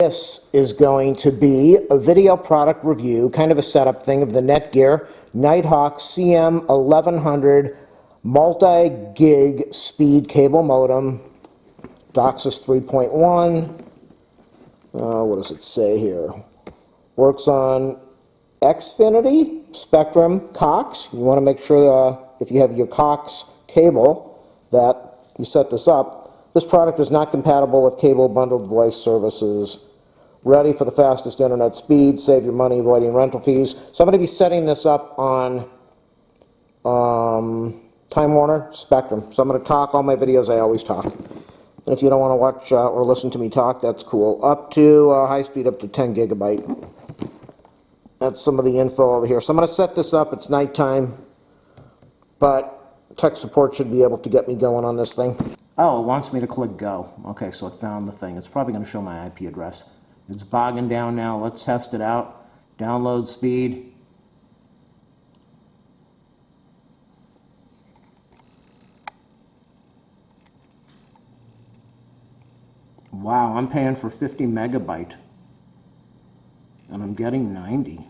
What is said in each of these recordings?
This is going to be a video product review, kind of a setup thing of the Netgear Nighthawk CM1100 multi-gig speed cable modem, DOCSIS 3.1. What does it say here? Works on Xfinity, Spectrum, Cox. You want to make sure if you have your Cox cable that you set this up. This product is not compatible with cable bundled voice services. Ready for the fastest internet speed, save your money avoiding rental fees. So I'm going to be setting this up on Time Warner Spectrum. So I'm going to talk all my videos. I always talk. And if you don't want to watch or listen to me talk, that's cool. Up to high speed, up to 10 gigabyte. That's some of the info over here. So I'm going to set this up. It's nighttime, but tech support should be able to get me going on this thing. Oh, it wants me to click go. Okay, so it found the thing. It's probably going to show my IP address. It's bogging down now. Let's test it out. Download speed. Wow, I'm paying for 50 megabyte. And I'm getting 90.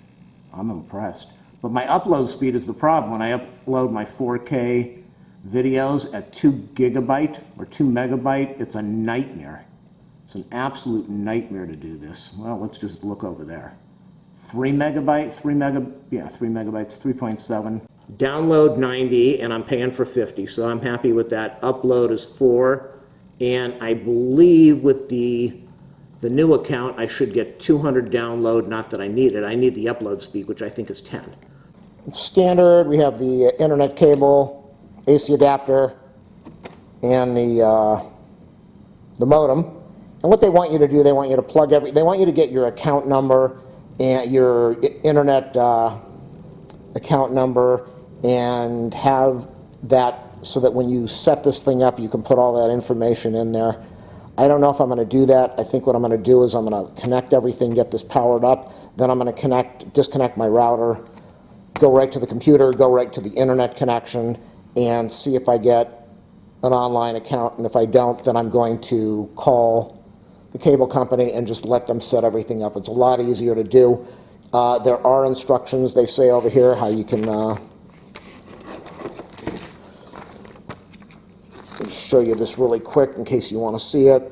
I'm impressed. But my upload speed is the problem. When I upload my 4K videos at 2 gigabyte or 2 megabyte, it's a nightmare. It's an absolute nightmare to do this. Well, let's just look over there. 3 megabytes, 3.7. Download 90, and I'm paying for 50, so I'm happy with that. Upload is 4, and I believe with the new account, I should get 200 download, not that I need it. I need the upload speed, which I think is 10. Standard, we have the internet cable, AC adapter, and the modem. And what they want you to do, they want you to plug they want you to get your account number and your internet account number and have that so that when you set this thing up, you can put all that information in there. I don't know if I'm going to do that. I think what I'm going to do is I'm going to connect everything, get this powered up, then I'm going to disconnect my router, go right to the computer, go right to the internet connection, and see if I get an online account. And if I don't, then I'm going to call the cable company and just let them set everything up. It's a lot easier to do. There are instructions, they say over here, how you can show you this really quick in case you want to see it.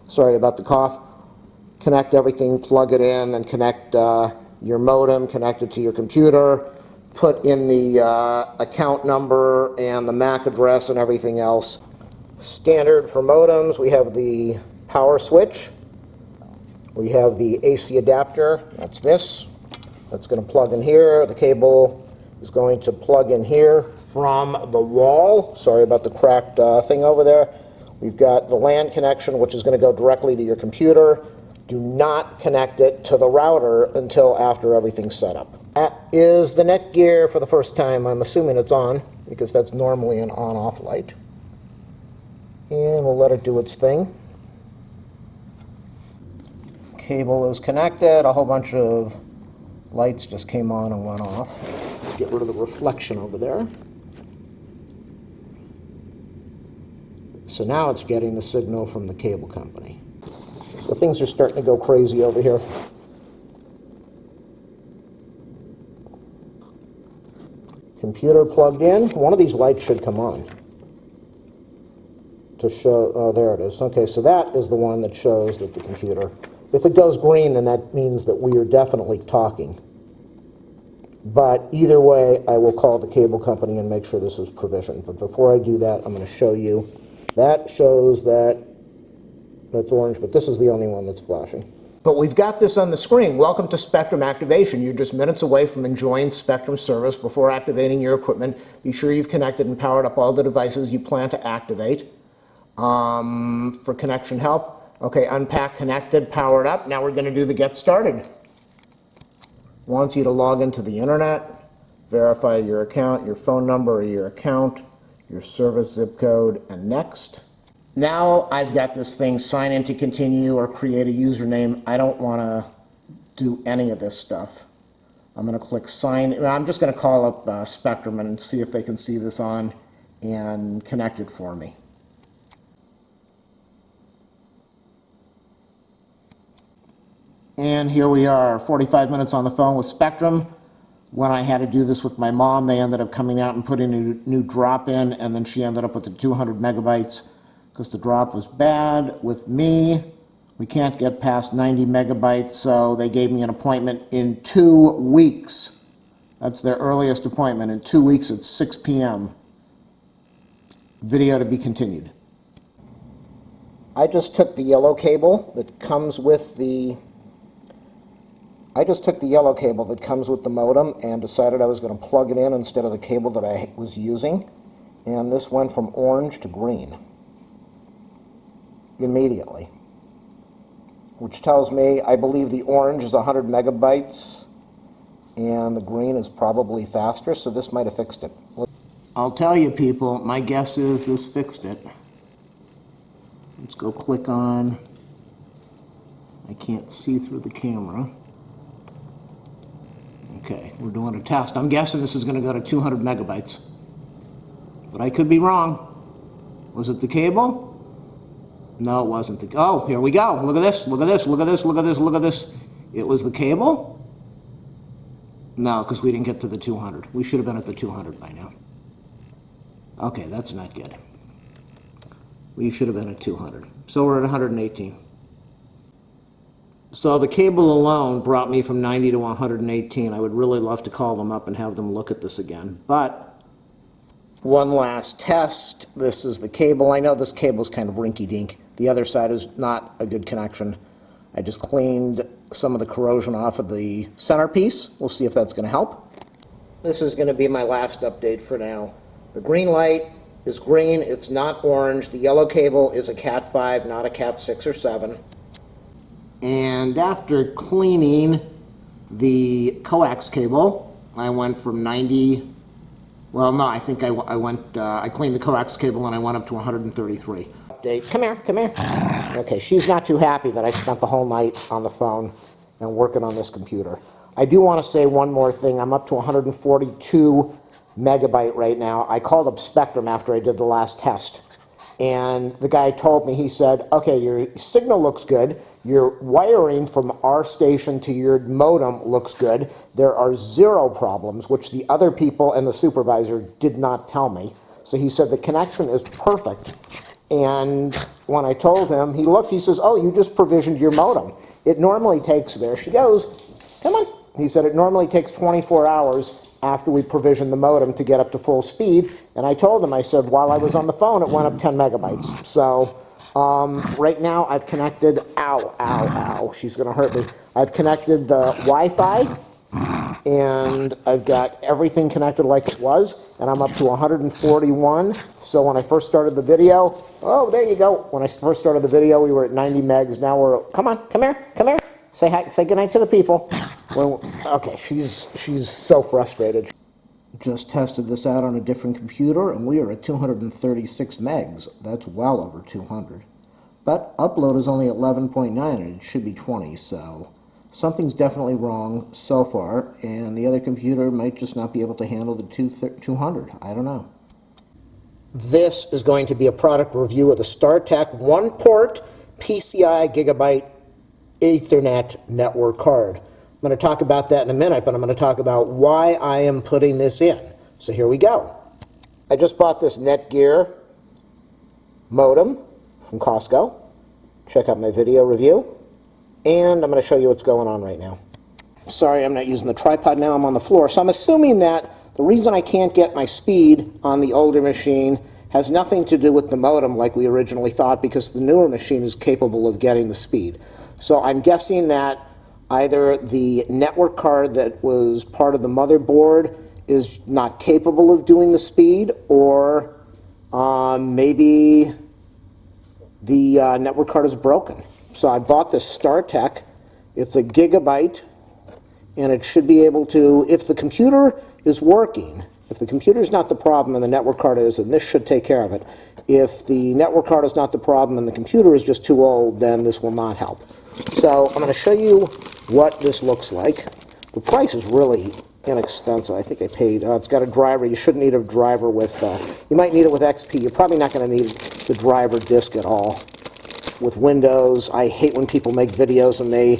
Sorry about the cough. Connect everything, plug it in, and connect your modem, connect it to your computer, put in the account number and the MAC address and everything else. Standard for modems, we have the power switch. We have the AC adapter, that's this. That's going to plug in here. The cable is going to plug in here from the wall. Sorry about the cracked thing over there. We've got the LAN connection, which is going to go directly to your computer. Do not connect it to the router until after everything's set up. That is the Netgear for the first time. I'm assuming it's on, because that's normally an on-off light. And we'll let it do its thing. Cable is connected. A whole bunch of lights just came on and went off. Let's get rid of the reflection over there. So now it's getting the signal from the cable company. So things are starting to go crazy over here. Computer plugged in. One of these lights should come on to show, oh, there it is. Okay, so that is the one that shows that the computer, if it goes green, then that means that we are definitely talking. But either way, I will call the cable company and make sure this is provisioned. But before I do that, I'm going to show you. That shows that that's orange, but this is the only one that's flashing. But we've got this on the screen. Welcome to Spectrum activation. You're just minutes away from enjoying Spectrum service. Before activating your equipment, be sure you've connected and powered up all the devices you plan to activate. For connection help, okay, unpack, connected, powered up. Now we're going to do the get started. Wants you to log into the internet, verify your account, your phone number or your account, your service zip code, and next. Now I've got this thing, sign in to continue or create a username. I don't want to do any of this stuff. I'm going to click sign. I'm just going to call up Spectrum and see if they can see this on and connect it for me. And here we are, 45 minutes on the phone with Spectrum. When I had to do this with my mom, they ended up coming out and putting a new drop in, and then she ended up with the 200 megabytes because the drop was bad. With me, we can't get past 90 megabytes, so they gave me an appointment in 2 weeks. That's their earliest appointment. In 2 weeks at 6 p.m. Video to be continued. I just took the yellow cable that comes with the modem and decided I was going to plug it in instead of the cable that I was using. And this went from orange to green immediately, which tells me I believe the orange is 100 megabytes and the green is probably faster, so this might have fixed it. I'll tell you, people, my guess is this fixed it. Let's go click on, I can't see through the camera. Okay, we're doing a test. I'm guessing this is going to go to 200 megabytes. But I could be wrong. Was it the cable? No, it wasn't the... Oh, here we go. Look at this. Look at this. Look at this. Look at this. Look at this. It was the cable? No, because we didn't get to the 200. We should have been at the 200 by now. Okay, that's not good. We should have been at 200. So we're at 118. So the cable alone brought me from 90 to 118. I would really love to call them up and have them look at this again. But one last test. This is the cable. I know this cable is kind of rinky-dink. The other side is not a good connection. I just cleaned some of the corrosion off of the centerpiece. We'll see if that's going to help. This is going to be my last update for now. The green light is green. It's not orange. The yellow cable is a Cat 5, not a Cat 6 or 7. And after cleaning the coax cable, I went from 90, well, no, I think I cleaned the coax cable and I went up to 133. Update, come here, come here. Okay, she's not too happy that I spent the whole night on the phone and working on this computer. I do want to say one more thing. I'm up to 142 megabyte right now. I called up Spectrum after I did the last test. And the guy told me, he said, okay, your signal looks good. Your wiring from our station to your modem looks good. There are 0 problems, which the other people and the supervisor did not tell me. So he said the connection is perfect. And when I told him, he looked, he says, oh, you just provisioned your modem. It normally takes, there she goes, come on. He said it normally takes 24 hours after we provision the modem to get up to full speed. And I told him, I said, while I was on the phone, it went up 10 megabytes. So right now I've connected, ow, she's gonna hurt me. I've connected the Wi-Fi and I've got everything connected like it was, and I'm up to 141. So when I first started the video, oh, there you go. When I first started the video, we were at 90 megs. Now we're, come on, come here. Say hi, say goodnight to the people. Okay, she's so frustrated. Just tested this out on a different computer, and we are at 236 megs. That's well over 200. But upload is only 11.9, and it should be 20, so something's definitely wrong so far, and the other computer might just not be able to handle the 200. I don't know. This is going to be a product review of the StarTech one-port PCI Gigabit Ethernet network card. I'm going to talk about that in a minute, but I'm going to talk about why I am putting this in. So here we go. I just bought this Netgear modem from COSTCO. Check out my video review. And I'm going to show you what's going on right now. Sorry, I'm not using the tripod now. I'm on the floor. So I'm assuming that the reason I can't get my speed on the older machine has nothing to do with the modem like we originally thought, because the newer machine is capable of getting the speed. So I'm guessing that either the network card that was part of the motherboard is not capable of doing the speed, or maybe the network card is broken. So I bought this StarTech. It's a gigabyte, and it should be able to, if the computer is working, if the computer is not the problem and the network card is, then this should take care of it. If the network card is not the problem and the computer is just too old, then this will not help. So I'm going to show you what this looks like. The price is really inexpensive. I think I paid, it's got a driver. You shouldn't need a driver with, you might need it with XP. You're probably not going to need the driver disk at all. With Windows, I hate when people make videos and they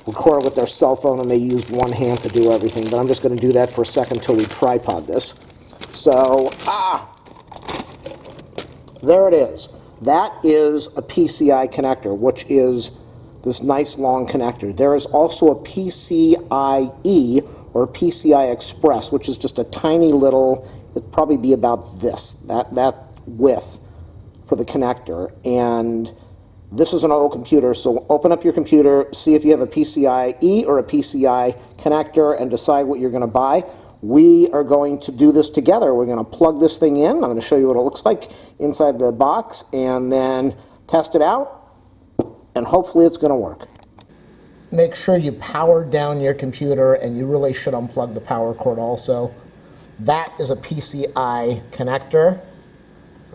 record with their cell phone and they use one hand to do everything. But I'm just going to do that for a second until we tripod this. So, there it is. That is a PCI connector, which is this nice long connector. There is also a PCIe, or PCI Express, which is just a tiny little, it'd probably be about this, that width for the connector. And this is an old computer, so open up your computer, see if you have a PCIe or a PCI connector, and decide what you're going to buy. We are going to do this together. We're going to plug this thing in. I'm going to show you what it looks like inside the box, and then test it out, and hopefully it's going to work. Make sure you power down your computer, and you really should unplug the power cord also. That is a PCI connector.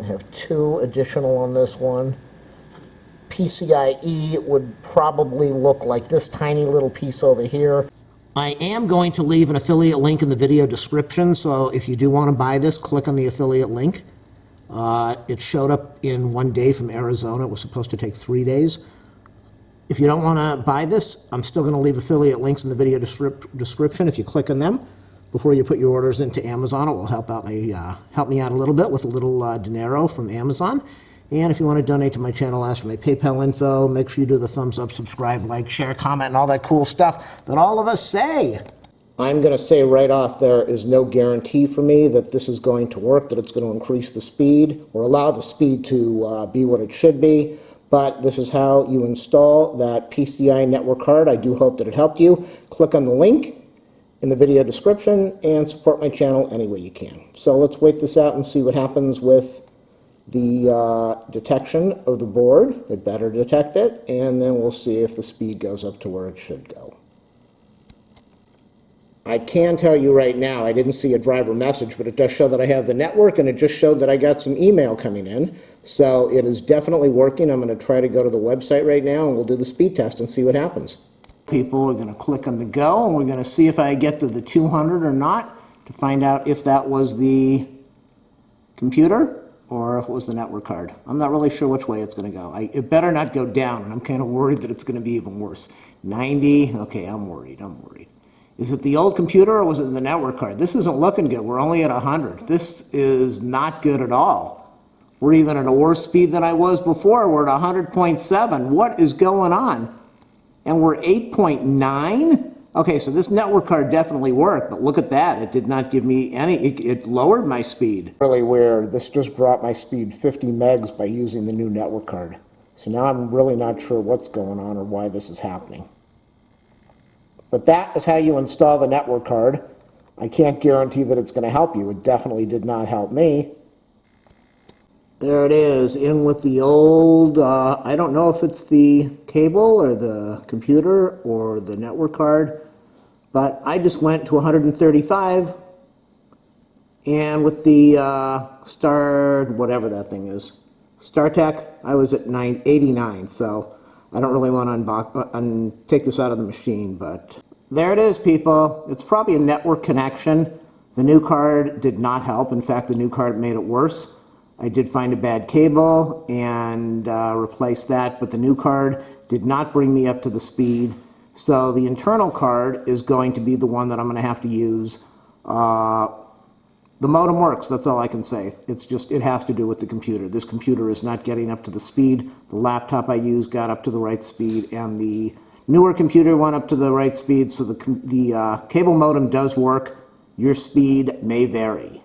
I have 2 additional on this one. PCIe would probably look like this tiny little piece over here. I am going to leave an affiliate link in the video description, so if you do want to buy this, click on the affiliate link. It showed up in 1 day from Arizona. It was supposed to take 3 days. If you don't want to buy this, I'm still going to leave affiliate links in the video description. If you click on them before you put your orders into Amazon, it will help me out a little bit with a little dinero from Amazon. And if you want to donate to my channel, ask for my PayPal info. Make sure you do the thumbs up, subscribe, like, share, comment, and all that cool stuff that all of us say. I'm going to say right off, there is no guarantee for me that this is going to work, that it's going to increase the speed or allow the speed to be what it should be. But this is how you install that PCI network card. I do hope that it helped you. Click on the link in the video description and support my channel any way you can. So let's wait this out and see what happens with the detection of the board. It better detect it, and then we'll see if the speed goes up to where it should go. I can tell you right now, I didn't see a driver message, but it does show that I have the network, and it just showed that I got some email coming in. So it is definitely working. I'm going to try to go to the website right now, and we'll do the speed test and see what happens. People are going to click on the go, and we're going to see if I get to the 200 or not to find out if that was the computer or if it was the network card. I'm not really sure which way it's going to go. It better not go down, and I'm kind of worried that it's going to be even worse. 90, okay, I'm worried. Is it the old computer or was it the network card? This isn't looking good. We're only at 100. This is not good at all. We're even at a worse speed than I was before. We're at 100.7. What is going on? And we're 8.9? Okay, so this network card definitely worked, but look at that. It did not give me any, it lowered my speed. Really weird. This just dropped my speed 50 megs by using the new network card. So now I'm really not sure what's going on or why this is happening. But that is how you install the network card. I can't guarantee that it's going to help you. It definitely did not help me. There it is, in with the old, I don't know if it's the cable or the computer or the network card, but I just went to 135, and with the whatever that thing is, StarTech, I was at 89, so I don't really want to take this out of the machine, but there it is, people. It's probably a network connection. The new card did not help. In fact, the new card made it worse. I did find a bad cable and replaced that, but the new card did not bring me up to the speed. So the internal card is going to be the one that I'm going to have to use. The modem works, that's all I can say. It's just, it has to do with the computer. This computer is not getting up to the speed. The laptop I used got up to the right speed, and the newer computer went up to the right speed, so the cable modem does work. Your speed may vary.